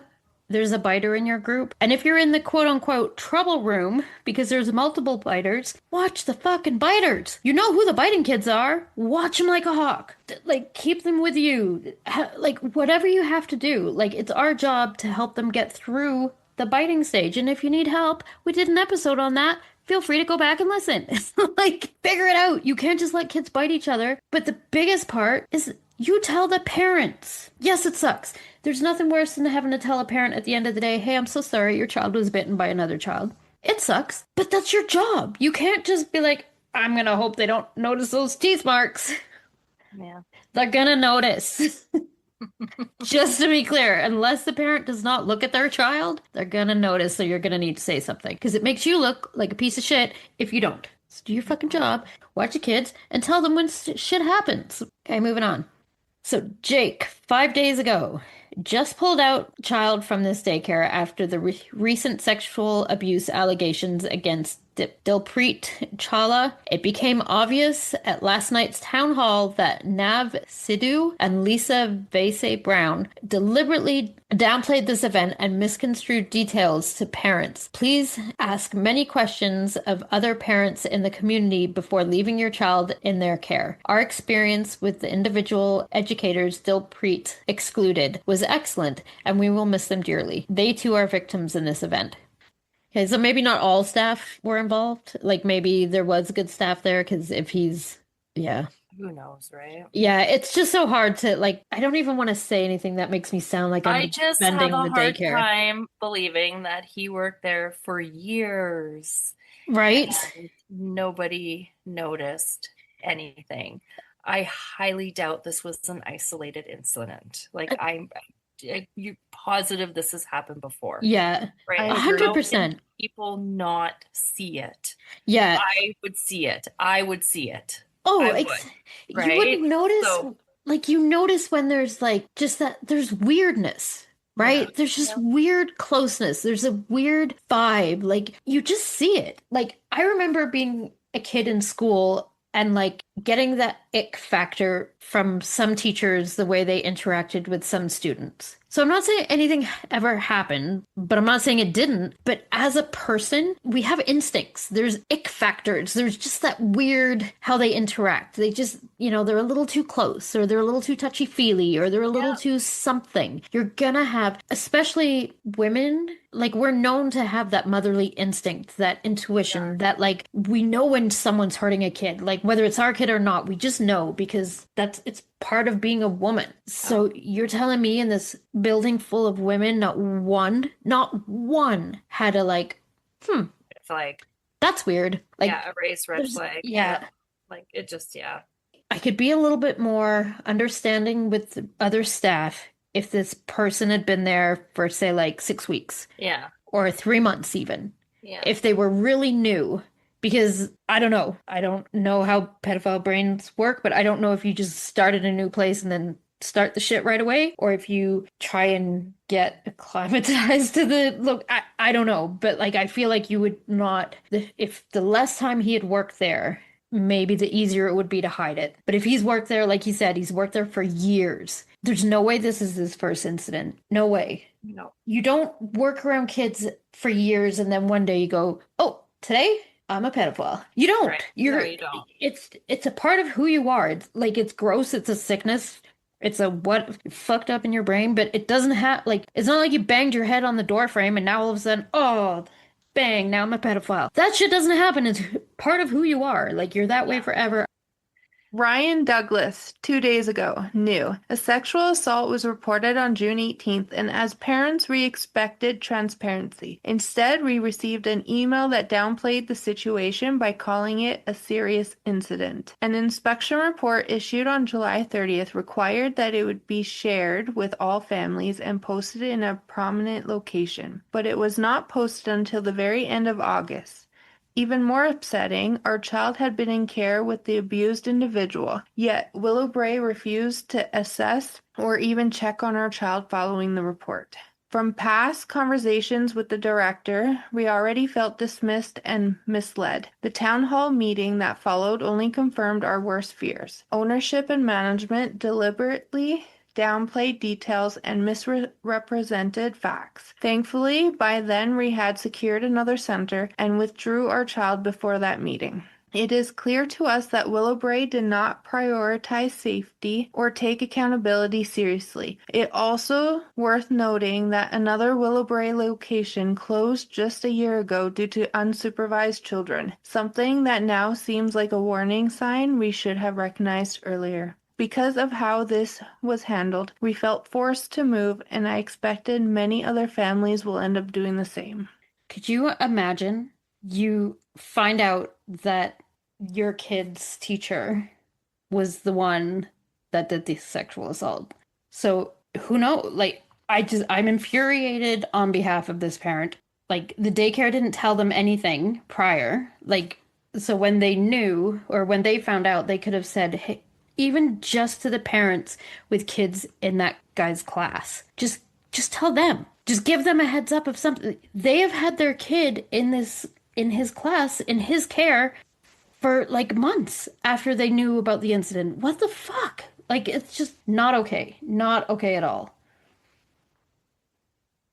there's a biter in your group. And if you're in the quote unquote trouble room because there's multiple biters, watch the fucking biters. You know who the biting kids are. Watch them like a hawk. Like, keep them with you. Like, whatever you have to do. Like, it's our job to help them get through the biting stage. And if you need help, we did an episode on that. Feel free to go back and listen. Like, figure it out. You can't just let kids bite each other. But the biggest part is you tell the parents. Yes, it sucks. There's nothing worse than having to tell a parent at the end of the day, hey, I'm so sorry your child was bitten by another child. It sucks, but that's your job. You can't just be like, I'm gonna hope they don't notice those teeth marks. Yeah. They're gonna notice. Just to be clear, unless the parent does not look at their child, they're gonna notice, so you're gonna need to say something. Because it makes you look like a piece of shit if you don't. So do your fucking job, watch your kids, and tell them when shit happens. Okay, moving on. So Jake, 5 days ago, just pulled out child from this daycare after the recent sexual abuse allegations against Dilpreet Chawla. It became obvious at last night's town hall that Nav Sidhu and Lisa Vasey Brown deliberately downplayed this event and misconstrued details to parents. Please ask many questions of other parents in the community before leaving your child in their care. Our experience with the individual educators Dilpreet excluded was excellent, and we will miss them dearly. They too are victims in this event. Okay, so maybe not all staff were involved. Like, maybe there was good staff there, because if he's, yeah. Who knows, right? Yeah, it's just so hard to, like, I don't even want to say anything that makes me sound like I I'm just have defending a the hard daycare. time believing that he worked there for years Right? and nobody noticed anything. I highly doubt this was an isolated incident. Like, you're positive this has happened before, Yeah, right? I Like, agree. how can 100%. people not see it? Yeah. I would see it. I would see it. Oh, I would, you wouldn't right? notice, So, like, you notice when there's, like, just that there's weirdness, yeah. right? There's just Yep. weird closeness. There's a weird vibe. Like, you just see it. Like, I remember being a kid in school and, like, getting that ick factor from some teachers, the way they interacted with some students. So I'm not saying anything ever happened, but I'm not saying it didn't. But as a person, we have instincts. There's ick factors. There's just that weird how they interact. They just, they're a little too close, or they're a little too touchy-feely, or they're a little Yeah. too something. You're gonna have, especially women, like, we're known to have that motherly instinct, that intuition, that, like, we know when someone's hurting a kid, like, whether it's our kid or not, we just know, because it's part of being a woman. So you're telling me in this building full of women, not one had a, like, It's like, that's weird. Like, yeah, a raised red flag. yeah. Like, it just, yeah. I could be a little bit more understanding with other staff if this person had been there for, say, like 6 weeks Yeah. or 3 months even. Yeah. If they were really new. Because I don't know. I don't know how pedophile brains work, but I don't know if you just start at a new place and then start the shit right away, or if you try and get acclimatized to the look. I don't know. But, like, I feel like you would not, if the less time he had worked there, maybe the easier it would be to hide it. But if he's worked there, like he said, he's worked there for years. There's no way this is his first incident. No way. No. You don't work around kids for years and then one day you go, oh, today I'm a pedophile. You don't. Right. No, you don't. It's a part of who you are. It's like, it's gross. It's a sickness. It's a what fucked up in your brain, but it doesn't have, like, it's not like you banged your head on the door frame and now all of a sudden, oh, bang, now I'm a pedophile. That shit doesn't happen. It's part of who you are. Like, you're that way forever. Ryan Douglas, 2 days ago, knew a sexual assault was reported on June 18th, and as parents, we expected transparency. Instead, we received an email that downplayed the situation by calling it a serious incident. An inspection report issued on July 30th required that it would be shared with all families and posted in a prominent location, but it was not posted until the very end of August. Even more upsetting, our child had been in care with the abused individual, yet Willowbrae refused to assess or even check on our child following the report. From past conversations with the director, we already felt dismissed and misled. The town hall meeting that followed only confirmed our worst fears. Ownership and management deliberately downplayed details, and misrepresented facts. Thankfully, by then we had secured another center and withdrew our child before that meeting. It is clear to us that Willowbrae did not prioritize safety or take accountability seriously. It also worth noting that another Willowbrae location closed just a year ago due to unsupervised children, something that now seems like a warning sign we should have recognized earlier. Because of how this was handled, we felt forced to move, and I expected many other families will end up doing the same. Could you imagine you find out that your kid's teacher was the one that did the sexual assault? So who knows? Like, I'm infuriated on behalf of this parent. Like, the daycare didn't tell them anything prior. Like, so when they knew or when they found out, they could have said, hey, even just to the parents with kids in that guy's class, just tell them. Just give them a heads up of something. They have had their kid in his class, in his care for like months after they knew about the incident. What the fuck? Like, it's just not okay. Not okay at all.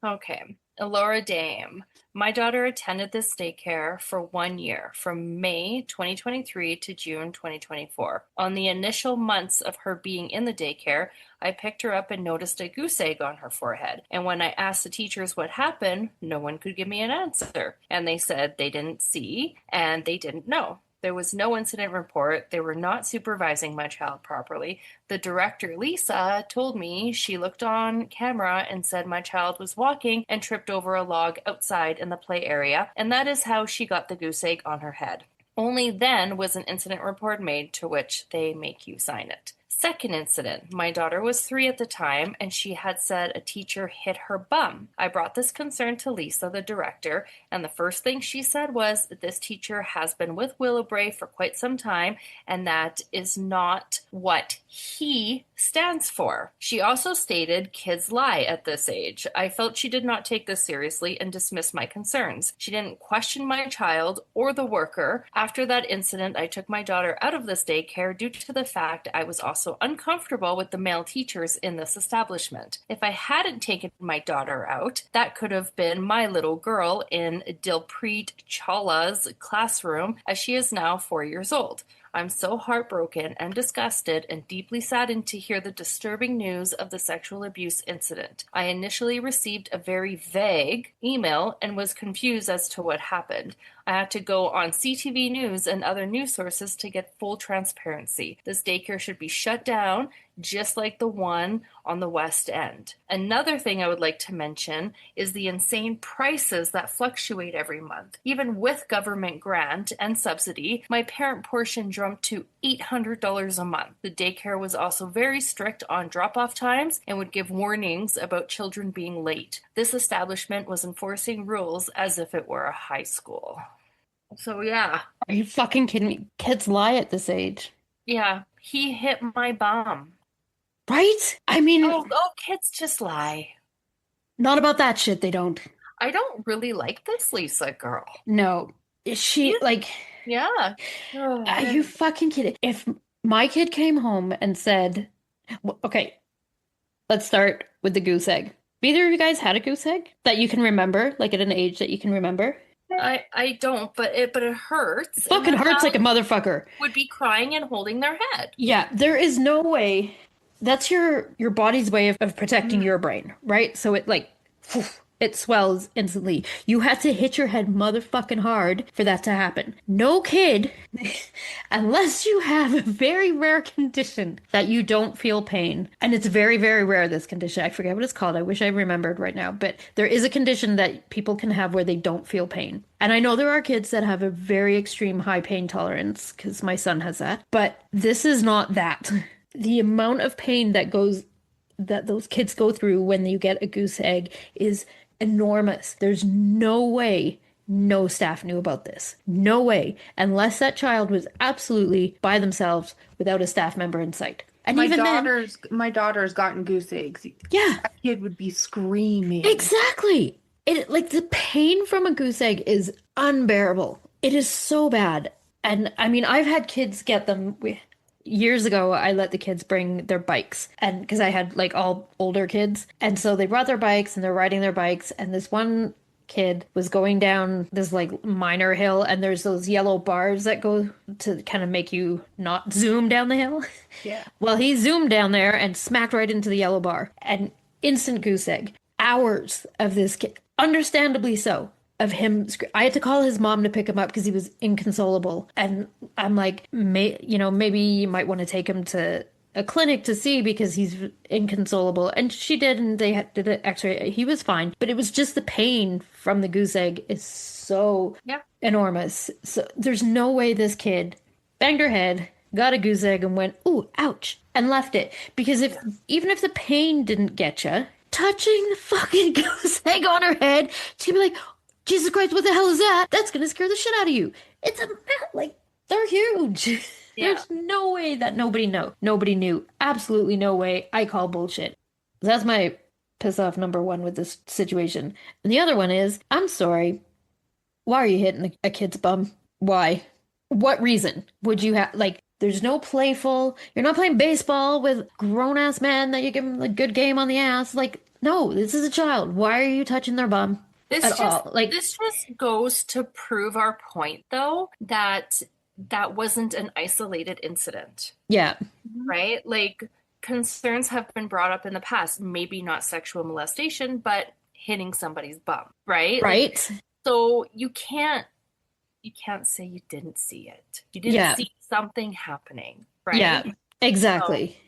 Okay. Laura Dame. My daughter attended this daycare for 1 year, from May 2023 to June 2024. On the initial months of her being in the daycare, I picked her up and noticed a goose egg on her forehead. And when I asked the teachers what happened, no one could give me an answer. And they said they didn't see and they didn't know. There was no incident report. They were not supervising my child properly. The director, Lisa, told me she looked on camera and said my child was walking and tripped over a log outside in the play area, and that is how she got the goose egg on her head. Only then was an incident report made, to which they make you sign it. Second incident, my daughter was 3 at the time, and she had said a teacher hit her bum. I brought this concern to Lisa, the director, and the first thing she said was that this teacher has been with Willowbrae for quite some time, and that is not what he stands for. She also stated kids lie at this age. I felt she did not take this seriously and dismissed my concerns. She didn't question my child or the worker. After that incident, I took my daughter out of this daycare due to the fact I was also uncomfortable with the male teachers in this establishment. If I hadn't taken my daughter out, that could have been my little girl in Dilpreet Chawla's classroom, as she is now 4 years old. I'm so heartbroken and disgusted and deeply saddened to hear the disturbing news of the sexual abuse incident. I initially received a very vague email and was confused as to what happened. I had to go on CTV News and other news sources to get full transparency. This daycare should be shut down, just like the one on the West End. Another thing I would like to mention is the insane prices that fluctuate every month. Even with government grant and subsidy, my parent portion jumped to $800 a month. The daycare was also very strict on drop-off times and would give warnings about children being late. This establishment was enforcing rules as if it were a high school. So yeah. Are you fucking kidding me? Kids lie at this age. Yeah, he hit my bum. Right? I mean, Kids just lie. not about that shit, they don't. I don't really like this Lisa girl. No. Is she like, Yeah. are you fucking kidding? If my kid came home and said, okay, let's start with the goose egg. Either of you guys had a goose egg that you can remember, like at an age that you can remember? I don't, but it hurts. It fucking hurts like a motherfucker. Would be crying and holding their head. Yeah, there is no way. That's your body's way of protecting your brain, right? So it like, it swells instantly. You had to hit your head motherfucking hard for that to happen. No kid, unless you have a very rare condition that you don't feel pain. And it's very, very rare, this condition. I forget what it's called. I wish I remembered right now. But there is a condition that people can have where they don't feel pain. And I know there are kids that have a very extreme high pain tolerance, because my son has that. But this is not that. The amount of pain that those kids go through when you get a goose egg is enormous. There's no way no staff knew about this. No way. Unless that child was absolutely by themselves without a staff member in sight. And my daughter's gotten goose eggs. Yeah. That kid would be screaming. Exactly. Like the pain from a goose egg is unbearable. It is so bad. And I mean, I've had kids get them years ago, I let the kids bring their bikes, and because I had like all older kids, and so they brought their bikes and they're riding their bikes, and this one kid was going down this like minor hill, and there's those yellow bars that go to kind of make you not zoom down the hill. Yeah. Well, he zoomed down there and smacked right into the yellow bar, and instant goose egg. Hours of this kid, understandably so, of him. I had to call his mom to pick him up because he was inconsolable. And I'm like, maybe you might want to take him to a clinic to see because he's inconsolable. And she did, and they did an x-ray. He was fine. But it was just the pain from the goose egg is so Yeah. enormous. So there's no way this kid banged her head, got a goose egg, and went, ooh, ouch, and left it. Because even if the pain didn't get you, touching the fucking goose egg on her head, she'd be like, Jesus Christ, what the hell is that? That's gonna scare the shit out of you. It's like they're huge. Yeah. There's no way that nobody knew. Absolutely no way. I call bullshit. That's my piss off number one with this situation. And the other one is, I'm sorry. Why are you hitting a kid's bum? Why? What reason would you have like? There's no playful. You're not playing baseball with grown-ass men that you give them a good game on the ass. Like, no, this is a child. Why are you touching their bum at all? Like, This just goes to prove our point, though, that that wasn't an isolated incident, yeah, right? Like, concerns have been brought up in the past, maybe not sexual molestation, but hitting somebody's bum, right? Like, right? so you can't say you didn't see it. You didn't Yeah, see something happening, right? yeah, exactly.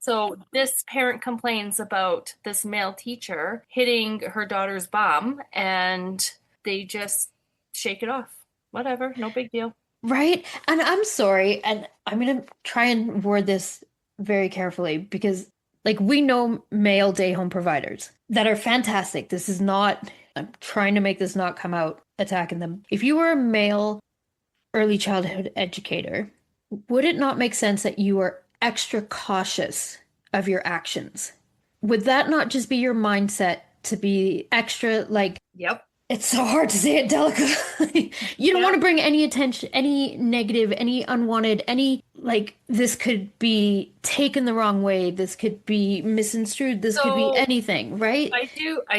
So this parent complains about this male teacher hitting her daughter's bum, and they just shake it off. Whatever, no big deal. Right? And I'm sorry, and I'm gonna try and word this very carefully because, like, we know male day home providers that are fantastic. This is not, I'm trying to make this not come out attacking them. If you were a male early childhood educator, would it not make sense that you are extra cautious of your actions? Would that not just be your mindset to be extra, like, Yep. it's so hard to say it delicately. You don't Yeah. want to bring any attention, any negative, any unwanted, any like this could be taken the wrong way. This could be misconstrued. This could be So anything, right?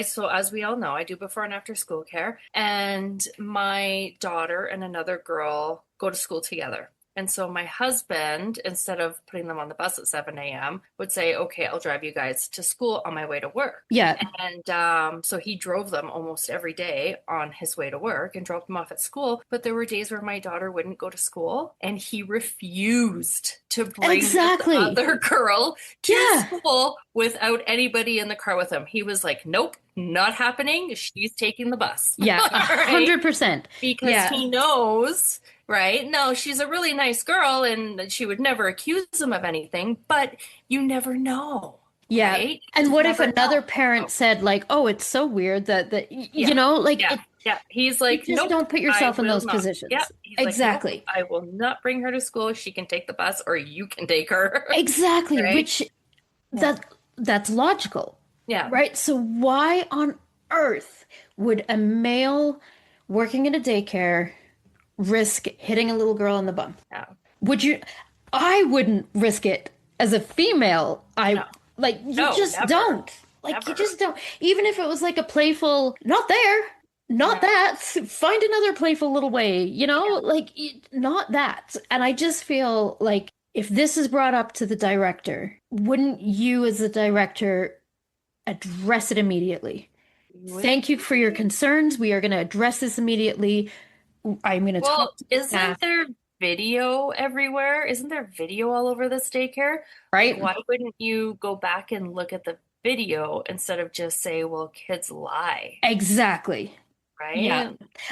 so as we all know, I do before and after school care, and my daughter and another girl go to school together. And so my husband, instead of putting them on the bus at 7 a.m., would say, okay, I'll drive you guys to school on my way to work. Yeah. And so he drove them almost every day on his way to work and dropped them off at school. But there were days where my daughter wouldn't go to school, and he refused to bring Exactly. the other girl to Yeah. school without anybody in the car with him. He was like, nope, not happening. She's taking the bus. Yeah. Right? 100%. Because Yeah. he knows, right? No, she's a really nice girl and she would never accuse him of anything, but you never know. Yeah. Right? And You what if never another know. parent said like, "Oh, it's so weird that Yeah. you know, like Yeah. Yeah. He's like, just nope, don't put I yourself in will those not. positions." Yeah. He's like, Exactly. nope, I will not bring her to school. She can take the bus or you can take her. Exactly, Right? which that's logical, Yeah. right? So why on earth would a male working in a daycare risk hitting a little girl in the bum? Yeah. Would you? I wouldn't risk it as a female. No. Like you No, just never. don't. Like you Never. just don't. Even if it was like a playful, not there, not No. that. Find another playful little way, you know, Yeah. like not that. And I just feel like if this is brought up to the director, wouldn't you, as the director, address it immediately? Thank you for your concerns. We are going to address this immediately. I'm going to Well, talk to isn't staff, there video everywhere? Isn't there video all over this daycare? right? Why wouldn't you go back and look at the video instead of just say, well, kids lie, Exactly. right? Yeah.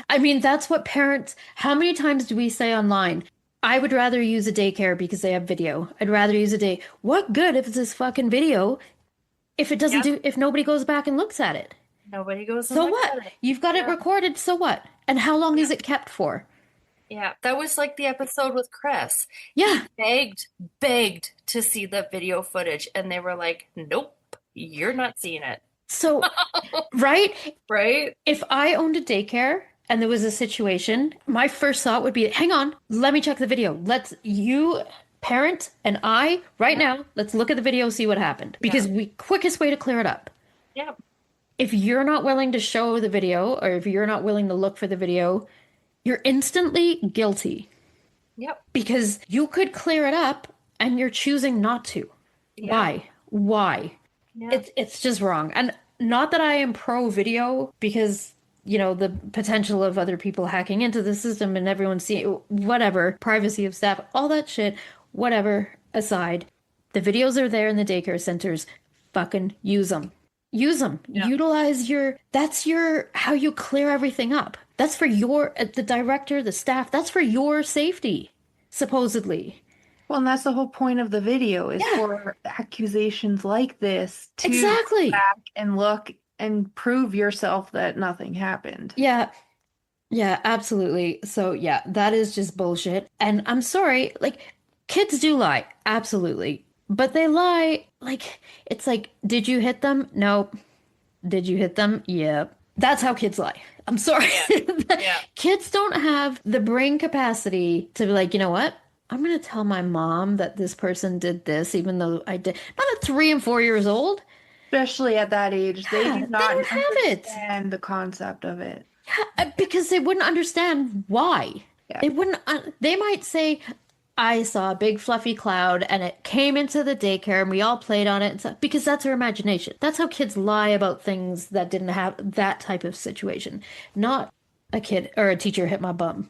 I mean, that's what parents, how many times do we say online? I would rather use a daycare because they have video. I'd rather use a day. What good if it's this fucking video if it doesn't Yep. if nobody goes back and looks at it? Nobody goes and So looks what? at it. You've got it Yeah. recorded, so what? And how long is it kept for? Yeah, that was like the episode with Chris. Yeah. Begged to see the video footage, and they were like, nope, you're not seeing it. So, right? Right? If I owned a daycare and there was a situation, my first thought would be, hang on, let me check the video. parent and I, right Yeah. now, let's look at the video, see what happened. Yeah. Because quickest way to clear it up. Yep. If you're not willing to show the video, or if you're not willing to look for the video, you're instantly guilty Yep. because you could clear it up and you're choosing not to. Yeah. Why? Why? Yeah. It's just wrong. And not that I am pro video because, the potential of other people hacking into the system and everyone seeing whatever, privacy of staff, all that shit, whatever aside, the videos are there in the daycare centers. Fucking use them. Use them. Yeah. Utilize that's how you clear everything up. That's for the director, the staff, that's for your safety, supposedly. Well, and that's the whole point of the video is Yeah. for accusations like this to go Exactly. back and look and prove yourself that nothing happened. Yeah. Yeah, absolutely. So, yeah, that is just bullshit. And I'm sorry, like, kids do lie. Absolutely. But they lie, like, it's like, did you hit them? Nope. Did you hit them? Yep. That's how kids lie. I'm sorry. Yeah. Kids don't have the brain capacity to be like, you know what? I'm going to tell my mom that this person did this, even though I did. Not at 3 and 4 years old. Especially at that age, they Yeah, do they not don't have it. understand the concept of it. Because they wouldn't understand why. Yeah. They wouldn't, they might say, I saw a big fluffy cloud and it came into the daycare and we all played on it and stuff, because that's their imagination. That's how kids lie about things that didn't have that type of situation. Not a kid or a teacher hit my bum.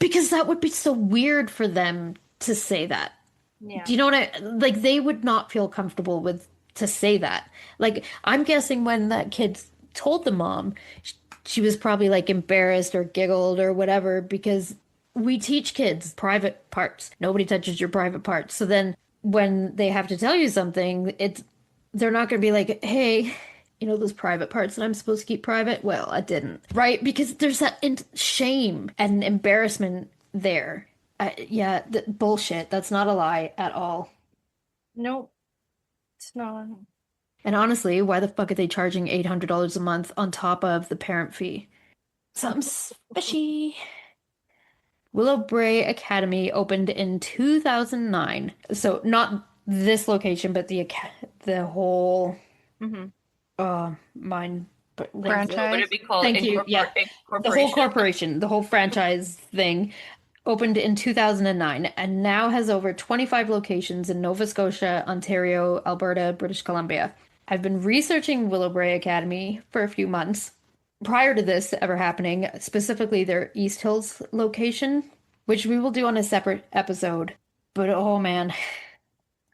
Because that would be so weird for them to say that. Yeah. Do you know what like they would not feel comfortable with to say that. Like I'm guessing when that kid told the mom, she was probably like embarrassed or giggled or whatever because we teach kids private parts. Nobody touches your private parts. So then when they have to tell you something, they're not going to be like, "Hey, those private parts that I'm supposed to keep private? Well, I didn't." Right? Because there's that shame and embarrassment there. Yeah, bullshit. That's not a lie at all. Nope. It's not. And honestly, why the fuck are they charging $800 a month on top of the parent fee? Something's fishy. Willowbrae Academy opened in 2009. So not this location, but the whole mine Franchise? What would it be called? Thank you. Yeah. The whole corporation, the whole franchise thing opened in 2009 and now has over 25 locations in Nova Scotia, Ontario, Alberta, British Columbia. I've been researching Willowbrae Academy for a few months prior to this ever happening, specifically their East Hills location, which we will do on a separate episode. But oh man,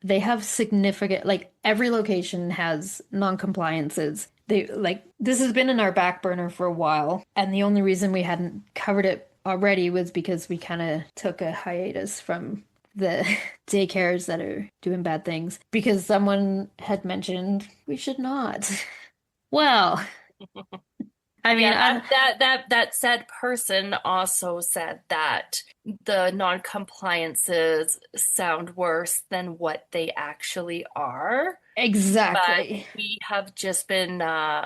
they have significant, like every location has non-compliances. This has been in our back burner for a while, and the only reason we hadn't covered it already was because we kind of took a hiatus from the daycares that are doing bad things because someone had mentioned we should not. Well, I mean, that said person also said that the non-compliances sound worse than what they actually are. exactly. But we have just been,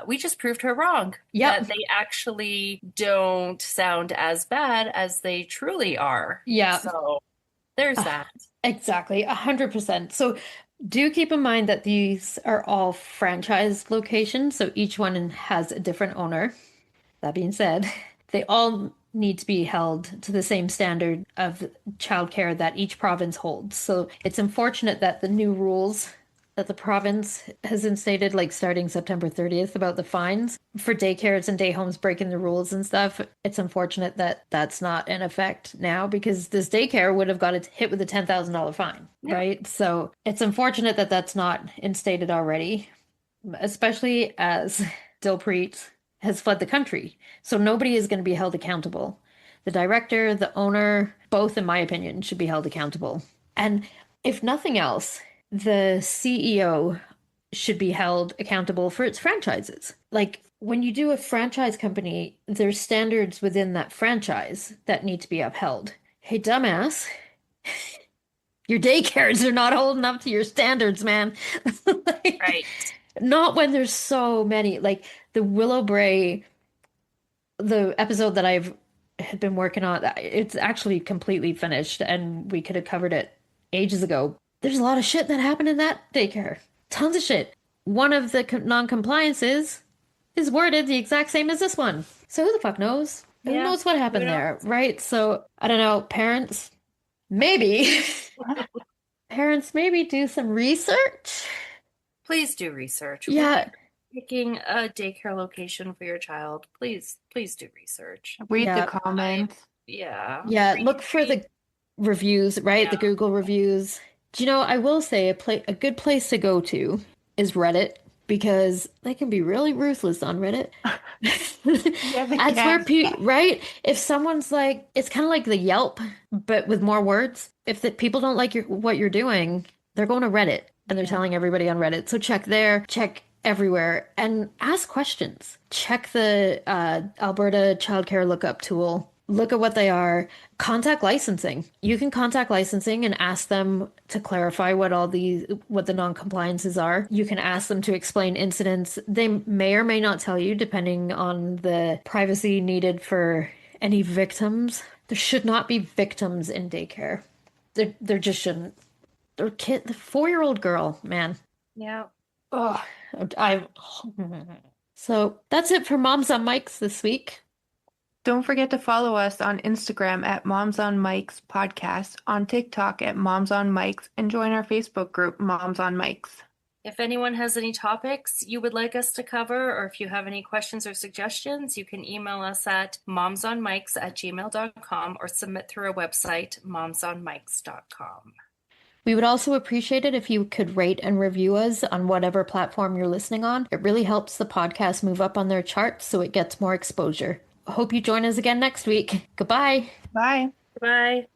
we just proved her wrong. Yep. That they actually don't sound as bad as they truly are. Yeah. So there's that. Exactly. 100%. So do keep in mind that these are all franchise locations, so each one has a different owner. That being said, they all need to be held to the same standard of childcare that each province holds. So it's unfortunate that the new rules that the province has instated, like starting September 30th, about the fines for daycares and day homes breaking the rules and stuff. It's unfortunate that that's not in effect now because this daycare would have got hit with a $10,000 fine, right? So it's unfortunate that that's not instated already, especially as Dilpreet has fled the country. So nobody is going to be held accountable. The director, the owner, both, in my opinion, should be held accountable. And if nothing else, the CEO should be held accountable for its franchises. Like when you do a franchise company, there's standards within that franchise that need to be upheld. Hey, dumbass, your daycares are not holding up to your standards, man. Right. Not when there's so many. Like the Willowbrae, the episode that I've had been working on, it's actually completely finished and we could have covered it ages ago. There's a lot of shit that happened in that daycare. Tons of shit. One of the non-compliances is worded the exact same as this one. So who the fuck knows? Who Yeah. knows what Who happened knows? there, right? So I don't know, parents, maybe. Parents, maybe do some research. Please do research. When Yeah, you're picking a daycare location for your child, please do research. Read the yeah, comments. Yeah. yeah. Read, Look for read. the reviews, right? The Yeah. Google reviews. Do you know, I will say a good place to go to is Reddit because they can be really ruthless on Reddit. Yeah, they That's where can. right? If someone's like, it's kind of like the Yelp, but with more words. If the people don't like what you're doing, they're going to Reddit and they're Yeah. telling everybody on Reddit. So check there, check everywhere, and ask questions. Check the Alberta childcare lookup tool. Look at what they are. Contact licensing. You can contact licensing and ask them to clarify what the non-compliances are. You can ask them to explain incidents. They may or may not tell you, depending on the privacy needed for any victims. There should not be victims in daycare. There just shouldn't. The 4-year-old girl, man. Yeah. Oh, I. So that's it for Moms on Mics this week. Don't forget to follow us on Instagram at Moms on Mics Podcast, on TikTok at Moms on Mics, and join our Facebook group, Moms on Mics. If anyone has any topics you would like us to cover, or if you have any questions or suggestions, you can email us at momsonmics@gmail.com or submit through our website, momsonmics.com. We would also appreciate it if you could rate and review us on whatever platform you're listening on. It really helps the podcast move up on their charts so it gets more exposure. I hope you join us again next week. Goodbye. Bye. Bye.